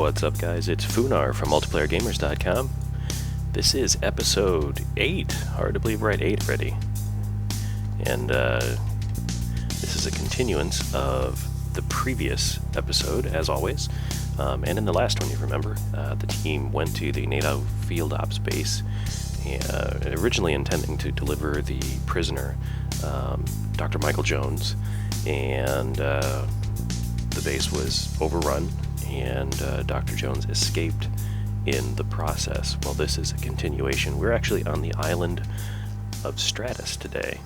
What's up, guys? It's Funar from MultiplayerGamers.com. This is episode 8. Hard to believe we're at 8 already. And this is a continuance of the previous episode, as always. And in the last one, you remember, the team went to the NATO field ops base, originally intending to deliver the prisoner, Dr. Michael Jones, and the base was overrun, and Dr. Jones escaped in the process. Well, this is a continuation. We're actually on the island of Stratis today.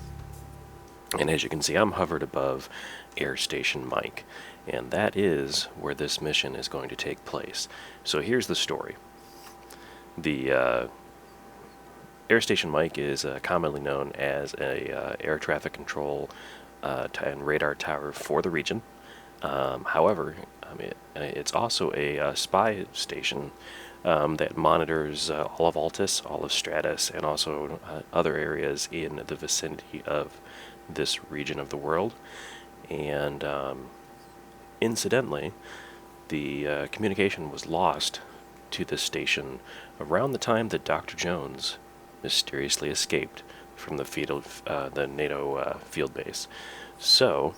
And as you can see, I'm hovered above Air Station Mike, and that is where this mission is going to take place. So here's the story. The Air Station Mike is commonly known as a air traffic control and radar tower for the region. However, it's also a spy station that monitors all of Altus, all of Stratis, and also other areas in the vicinity of this region of the world. And incidentally, the communication was lost to this station around the time that Dr. Jones mysteriously escaped from the NATO field base. So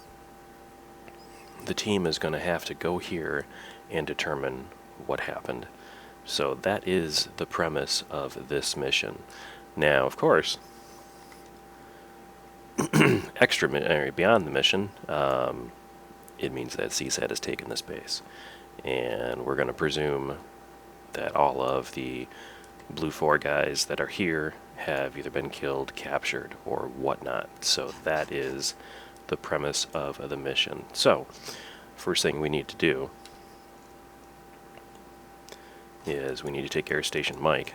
the team is going to have to go here and determine what happened. So that is the premise of this mission. Now, of course, beyond the mission, it means that CSAT has taken this base. And we're going to presume that all of the Blue 4 guys that are here have either been killed, captured, or whatnot. So that is the premise of the mission. So, first thing we need to do is we need to take Air Station Mike,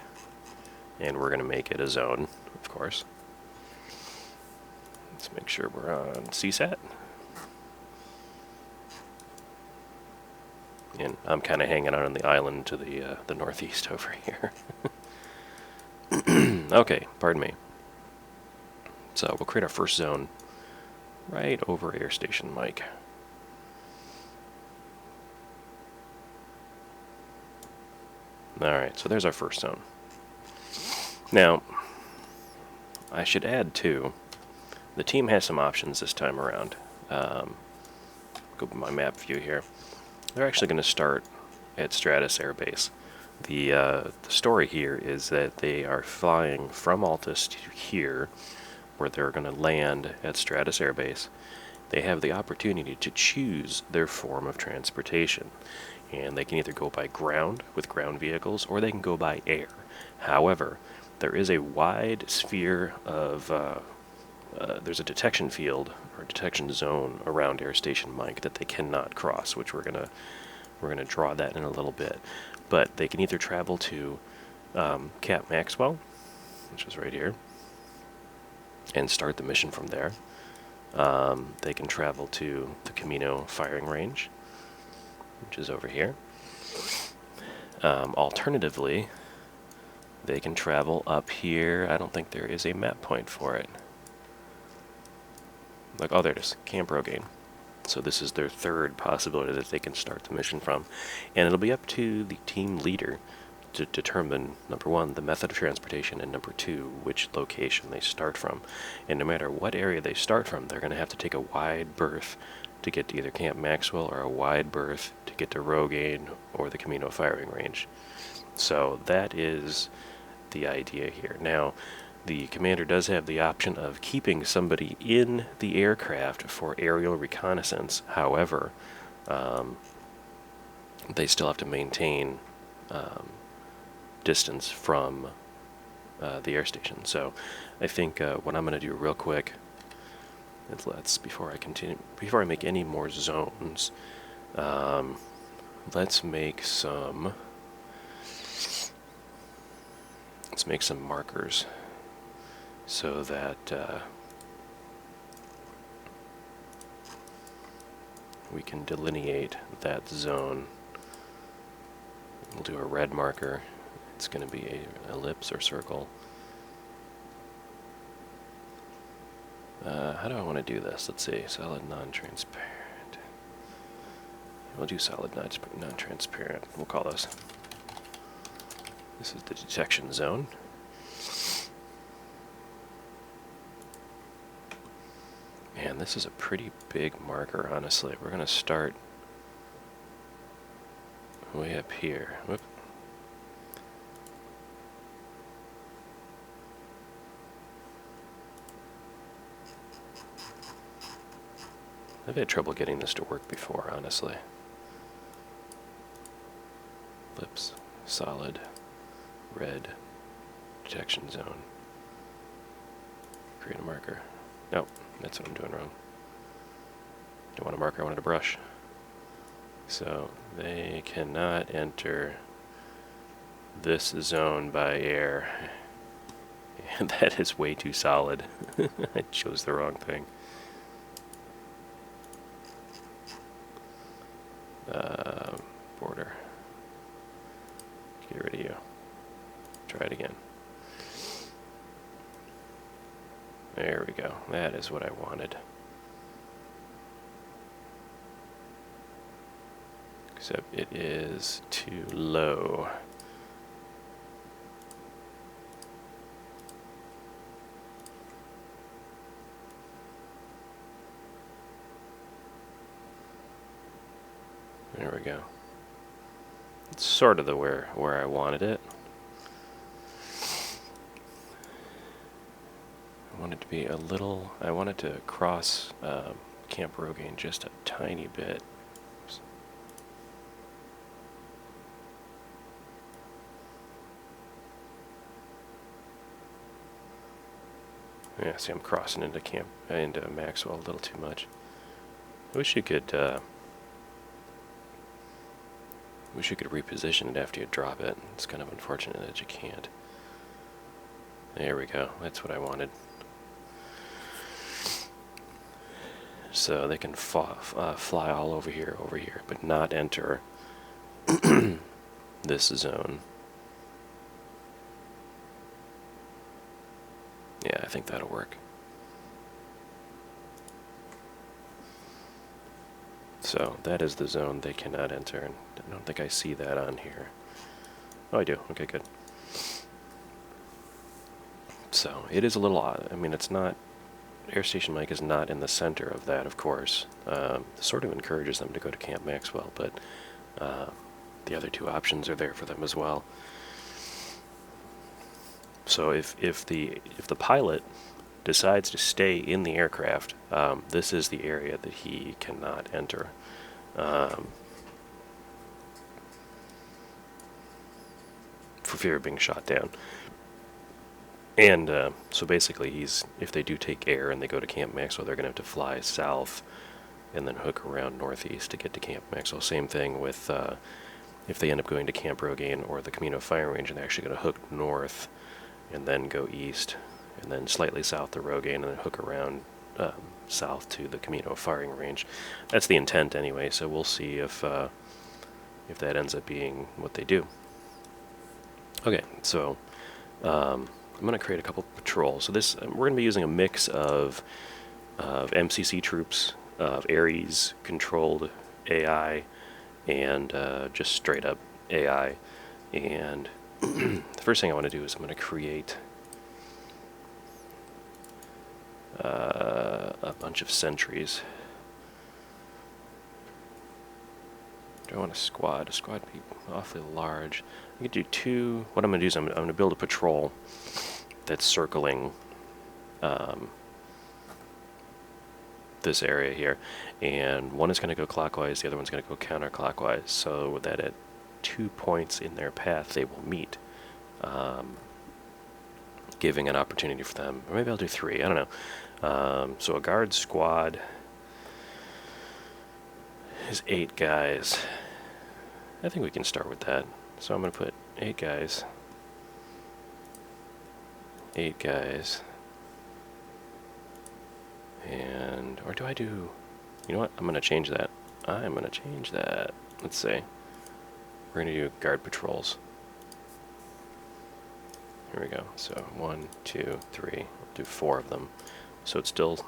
and we're going to make it a zone, of course. Let's make sure we're on CSAT. And I'm kind of hanging out on the island to the northeast over here. Okay, pardon me. So we'll create our first zone right over Air Station Mike. Alright, so there's our first zone. Now, I should add too, the team has some options this time around. Go to my map view here. They're actually going to start at Stratis Air Base. The story here is that they are flying from Altus to here, where they're going to land at Stratis Air Base. They have the opportunity to choose their form of transportation, and they can either go by ground with ground vehicles, or they can go by air. However, there is a wide sphere of there's a detection field or detection zone around Air Station Mike that they cannot cross, which we're gonna draw that in a little bit. But they can either travel to Cap Maxwell, which is right here, and start the mission from there. They can travel to the Camino firing range, which is over here. Alternatively, they can travel up here. I don't think there is a map point for it. Like, oh, there it is, Camp Rogaine. So this is their third possibility that they can start the mission from. And it'll be up to the team leader to determine, number one, the method of transportation, and number two, which location they start from. And no matter what area they start from, they're going to have to take a wide berth to get to either Camp Maxwell, or a wide berth to get to Rogaine or the Camino firing range. So that is the idea here. Now, the commander does have the option of keeping somebody in the aircraft for aerial reconnaissance. However, they still have to maintain distance from the air station. So I think what I'm going to do real quick is before I make any more zones, let's make some markers so that we can delineate that zone. We'll do a red marker. It's going to be an ellipse or circle. How do I want to do this? Let's see. Solid, non-transparent. We'll do solid, non-transparent. We'll call this. This is the detection zone. And this is a pretty big marker, honestly. We're going to start way up here. Whoop. I've had trouble getting this to work before, honestly. Ellipse, solid, red, detection zone. Create a marker. Nope, that's what I'm doing wrong. Don't want a marker, I wanted a brush. So they cannot enter this zone by air. And that is way too solid. I chose the wrong thing. Border. Get rid of you. Try it again. There we go. That is what I wanted. Except it is too low. There we go. It's sort of the where I wanted it. I want it to be a little. I want it to cross Camp Rogaine just a tiny bit. Yeah, see, I'm crossing into Maxwell a little too much. I wish you could. Wish you could reposition it after you drop it. It's kind of unfortunate that you can't. There we go. That's what I wanted. So they can fly all over here, but not enter this zone. Yeah, I think that'll work. So that is the zone they cannot enter, and I don't think I see that on here. Oh, I do. Okay, good. So it is a little odd. I mean, it's not. Air Station Mike is not in the center of that, of course. Sort of encourages them to go to Camp Maxwell, but the other two options are there for them as well. So if the pilot decides to stay in the aircraft, this is the area that he cannot enter. For fear of being shot down. And so basically, if they do take air and they go to Camp Maxwell, they're going to have to fly south and then hook around northeast to get to Camp Maxwell. Same thing with if they end up going to Camp Rogaine or the Camino Firing Range, and they're actually going to hook north and then go east and then slightly south to Rogaine and then hook around south to the Camino Firing Range. That's the intent anyway, so we'll see if that ends up being what they do. Okay, so I'm going to create a couple patrols. So we're going to be using a mix of MCC troops, of Ares controlled AI, and just straight up AI. And the first thing I want to do is I'm going to create a bunch of sentries. Do I want a squad? A squad would be awfully large. I could do two. What I'm going to do is I'm going to build a patrol that's circling this area here, and one is going to go clockwise, the other one's going to go counterclockwise, so that at 2 points in their path they will meet, giving an opportunity for them, or maybe I'll do 3, I don't know. So a guard squad is 8 guys. I think we can start with that. So I'm going to put 8 guys. 8 guys. And, or do I do, you know what, I'm going to change that. I'm going to change that. Let's see. We're going to do guard patrols. Here we go. So 1, 2, 3. We'll do 4 of them. So it's still,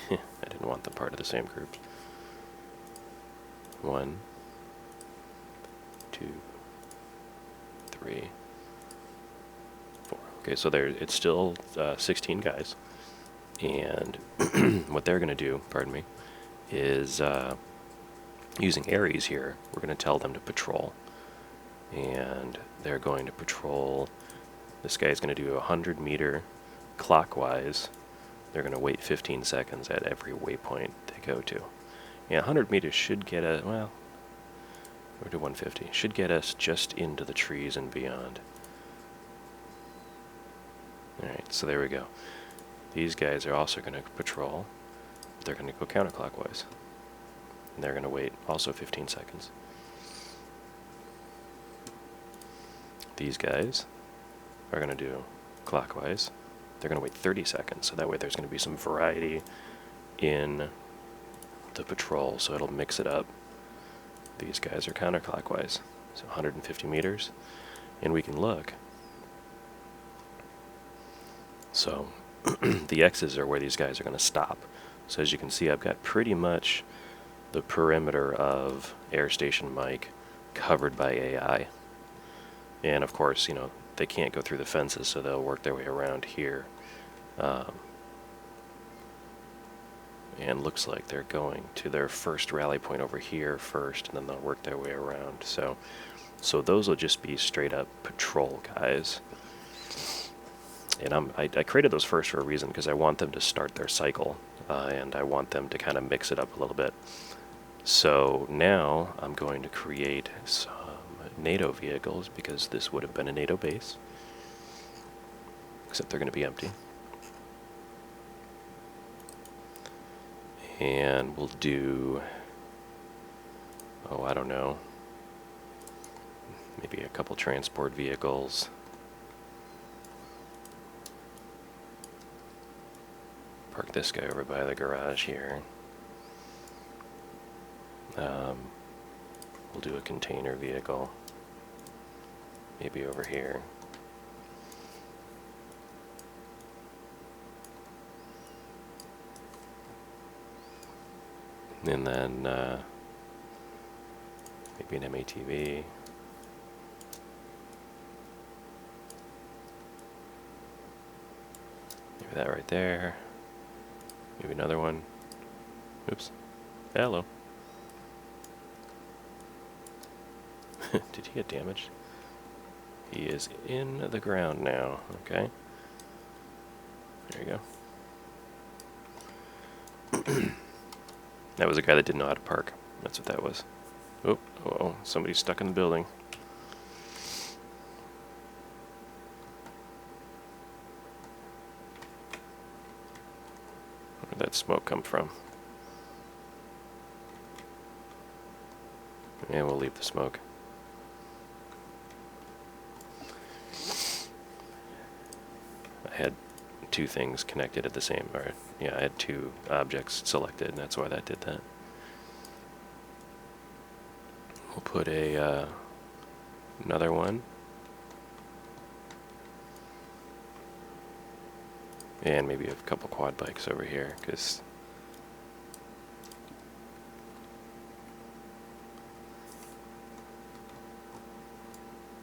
I didn't want them part of the same group. 1, 2, 3, 4. Okay, so it's still 16 guys. And what they're going to do, pardon me, is using Ares here, we're going to tell them to patrol. And they're going to patrol. This guy's going to do a 100-meter clockwise. They're going to wait 15 seconds at every waypoint they go to. Yeah, 100 meters should get us, well, we're to 150. Should get us just into the trees and beyond. Alright, so there we go. These guys are also going to patrol. They're going to go counterclockwise. And they're going to wait also 15 seconds. These guys are going to do clockwise. They're going to wait 30 seconds, so that way there's going to be some variety in the patrol, so it'll mix it up. These guys are counterclockwise, so 150 meters, and we can look. So the X's are where these guys are going to stop. So as you can see, I've got pretty much the perimeter of Air Station Mike covered by AI. And of course, you know, they can't go through the fences, so they'll work their way around here. And looks like they're going to their first rally point over here first, and then they'll work their way around. So those will just be straight up patrol guys. And I created those first for a reason, because I want them to start their cycle, and I want them to kind of mix it up a little bit. So now I'm going to create some NATO vehicles, because this would have been a NATO base, except they're going to be empty. And we'll do, oh, I don't know, maybe a couple transport vehicles. Park this guy over by the garage here. We'll do a container vehicle, maybe over here. And then maybe an MATV. Maybe that right there. Maybe another one. Oops. Hello. Did he get damaged? He is in the ground now. Okay. There you go. That was a guy that didn't know how to park. That's what that was. Oh, uh-oh, somebody's stuck in the building. Where did that smoke come from? Yeah, we'll leave the smoke. I had two things connected at the same, or yeah, I had two objects selected, and that's why that did that. We'll put a another one, and maybe a couple quad bikes over here, because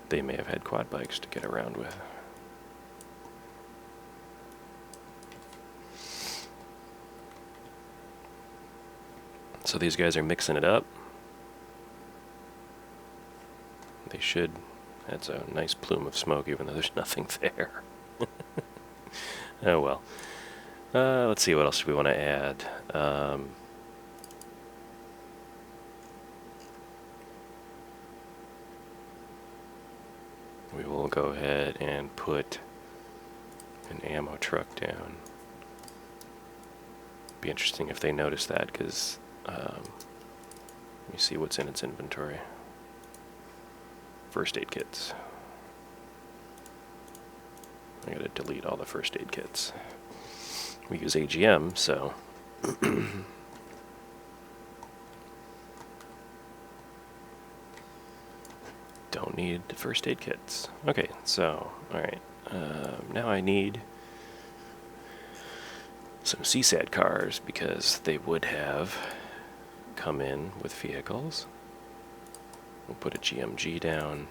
they may have had quad bikes to get around with. So these guys are mixing it up. They should. That's a nice plume of smoke, even though there's nothing there. Oh well. Let's see, what else do we want to add? We will go ahead and put an ammo truck down. Be interesting if they notice that, because let me see what's in its inventory. First aid kits. I gotta delete all the first aid kits. We use AGM, so don't need the first aid kits. Okay, so alright, now I need some CSAT cars, because they would have come in with vehicles. We'll put a GMG down.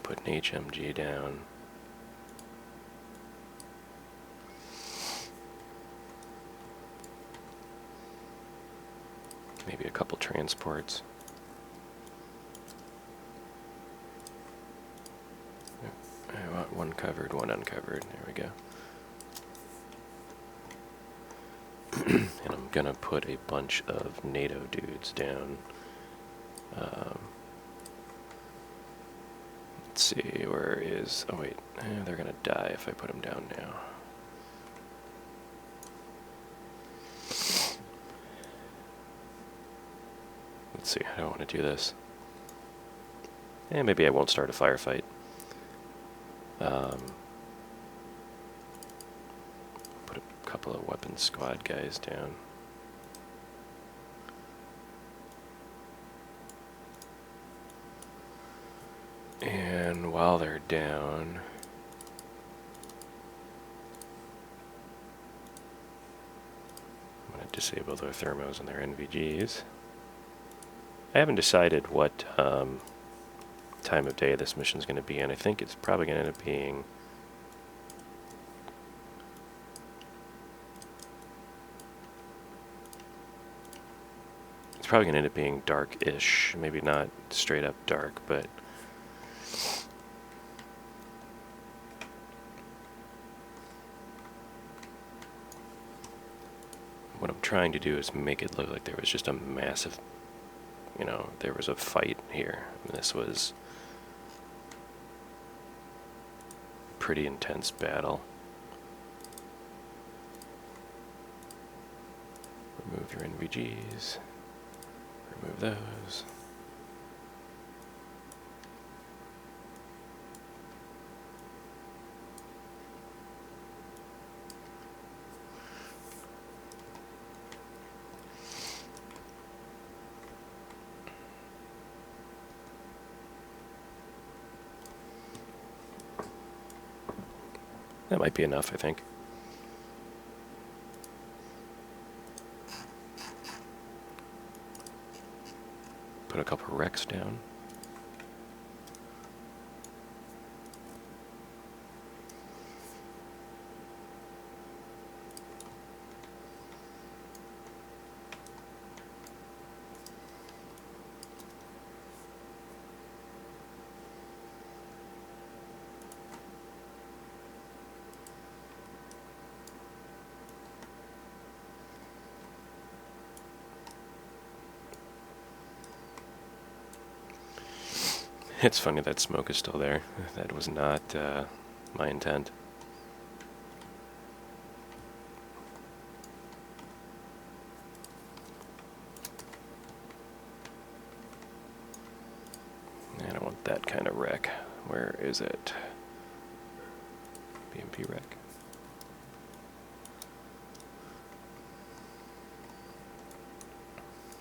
Put an HMG down. Maybe a couple transports. I want one covered, one uncovered. There we go. And I'm gonna put a bunch of NATO dudes down. Let's see, where is... Oh wait, they're gonna die if I put them down now. Let's see, I don't want to do this. And maybe I won't start a firefight. Put a couple of weapons squad guys down. And while they're down, I'm going to disable their thermos and their NVGs. I haven't decided what time of day this mission's going to be in. I think it's probably going to end up being... It's probably going to end up being dark-ish. Maybe not straight up dark, but... What I'm trying to do is make it look like there was just a massive... You know, there was a fight here. This was a pretty intense battle. Remove your NVGs. Remove those. That might be enough, I think. Put a couple of wrecks down. It's funny that smoke is still there. That was not my intent. I don't want that kind of wreck. Where is it? BMP wreck.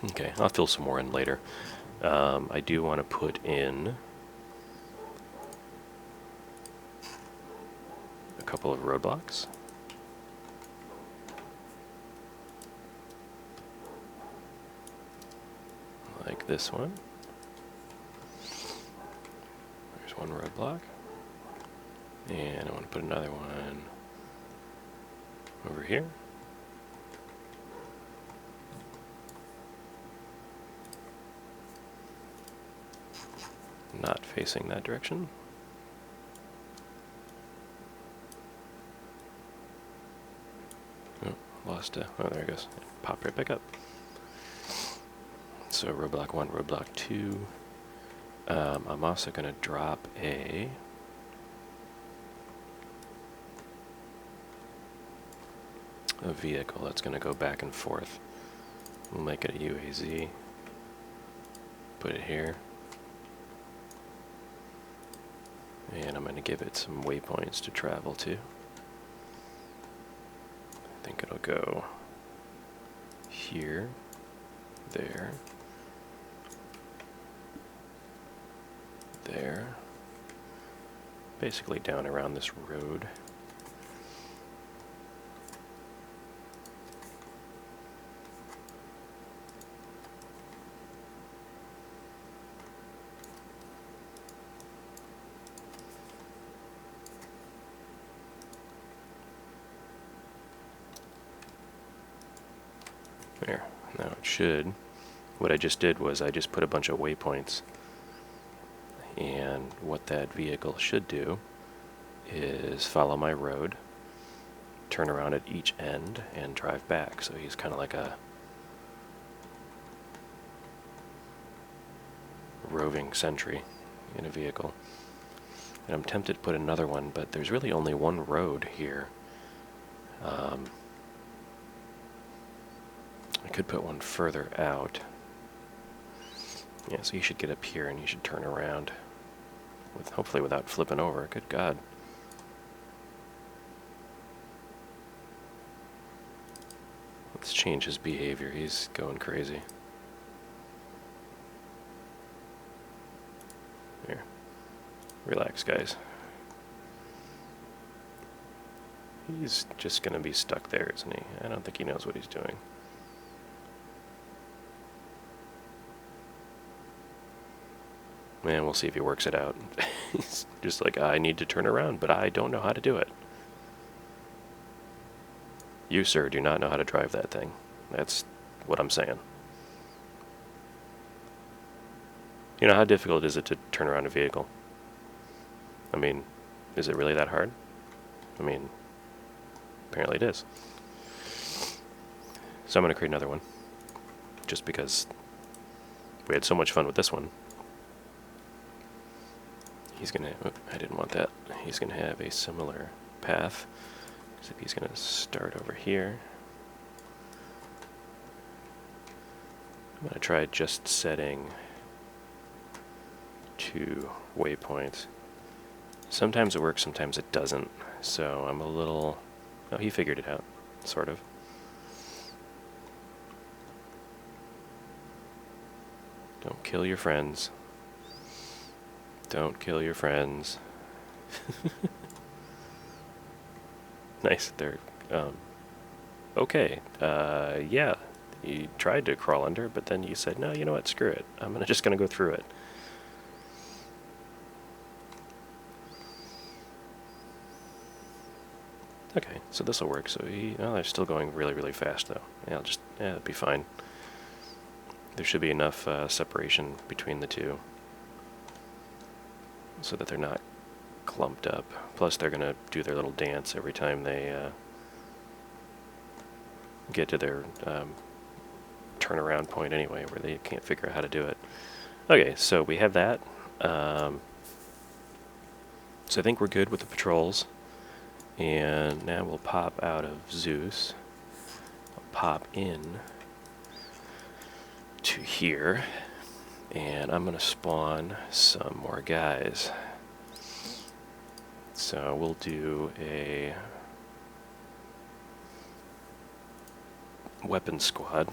Okay, I'll fill some more in later. I do want to put in a couple of roadblocks. Like this one. There's one roadblock. And I want to put another one over here. Not facing that direction. Oh, lost oh, there it goes. Pop right back up. So roadblock 1, roadblock 2. I'm also going to drop a vehicle that's going to go back and forth. We'll make it a UAZ. Put it here. And I'm going to give it some waypoints to travel to. I think it'll go here, there, there. Basically down around this road. There. Now it should. What I just did was I just put a bunch of waypoints. And what that vehicle should do is follow my road, turn around at each end, and drive back. So he's kind of like a roving sentry in a vehicle. And I'm tempted to put another one, but there's really only one road here. I could put one further out. Yeah, so you should get up here and you should turn around. Hopefully without flipping over. Good God. Let's change his behavior. He's going crazy. Here. Relax, guys. He's just going to be stuck there, isn't he? I don't think he knows what he's doing. And we'll see if he works it out. He's just like, I need to turn around, but I don't know how to do it. You, sir, do not know how to drive that thing. That's what I'm saying. You know, how difficult is it to turn around a vehicle? I mean, is it really that hard? I mean, apparently it is. So I'm going to create another one. Just because we had so much fun with this one. He's going to... I didn't want that. He's going to have a similar path. Except he's going to start over here. I'm going to try just setting 2 waypoints. Sometimes it works, sometimes it doesn't. So I'm a little... Oh, he figured it out, sort of. Don't kill your friends. Don't kill your friends. Nice. They're okay. Yeah, you tried to crawl under, but then you said, no, you know what, screw it. I'm just gonna go through it. Okay, so this will work. So they're still going really, really fast, though. Yeah, it'll be fine. There should be enough separation between the two so that they're not clumped up. Plus, they're going to do their little dance every time they get to their turnaround point anyway, where they can't figure out how to do it. Okay, so we have that. So I think we're good with the patrols. And now we'll pop out of Zeus. I'll pop in to here. And I'm going to spawn some more guys. So we'll do a weapon squad.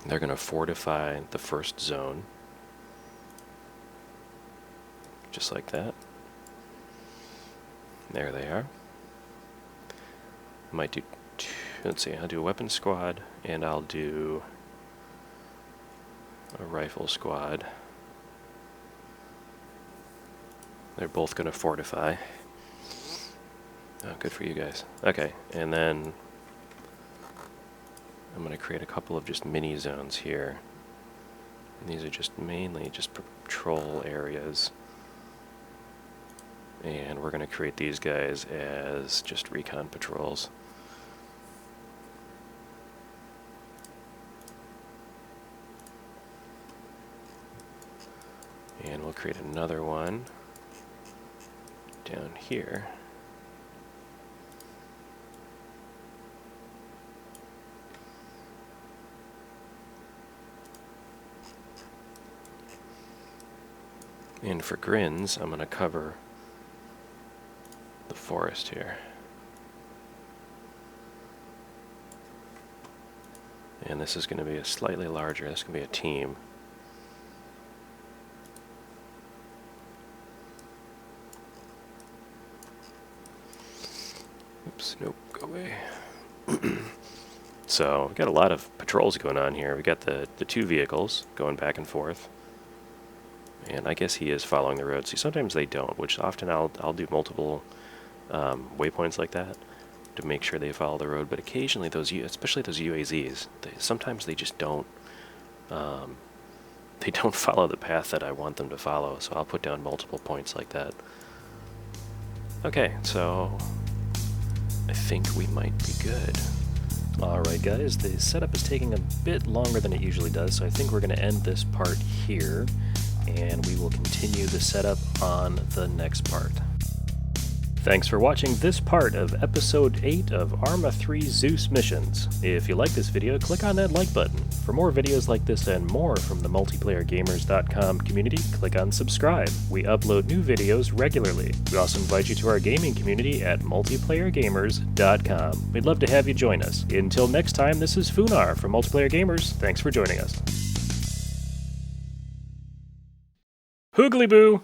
They're going to fortify the first zone. Just like that. There they are. I might do, let's see, I'll do a weapon squad, and I'll do a rifle squad. They're both going to fortify. Oh, good for you guys. Okay, and then I'm going to create a couple of just mini zones here. And these are just mainly just patrol areas. And we're going to create these guys as just recon patrols. And we'll create another one down here. And for grins, I'm going to cover the forest here. And this is going to be a slightly larger, this is going to be a team. Oops, nope, go away. So, we've got a lot of patrols going on here. We've got the 2 vehicles going back and forth. And I guess he is following the road. See, sometimes they don't, which often I'll do multiple waypoints like that. to make sure they follow the road, but occasionally especially those UAZs, sometimes they just don't they don't follow the path that I want them to follow, so I'll put down multiple points like that. Okay, so I think we might be good. Alright guys, the setup is taking a bit longer than it usually does, so I think we're going to end this part here, and we will continue the setup on the next part. Thanks for watching this part of Episode 8 of Arma3 Zeus missions. If you like this video, click on that like button. For more videos like this and more from the MultiplayerGamers.com community, click on subscribe. We upload new videos regularly. We also invite you to our gaming community at MultiplayerGamers.com. We'd love to have you join us. Until next time, this is Funar from Multiplayer Gamers. Thanks for joining us. Hoogly boo!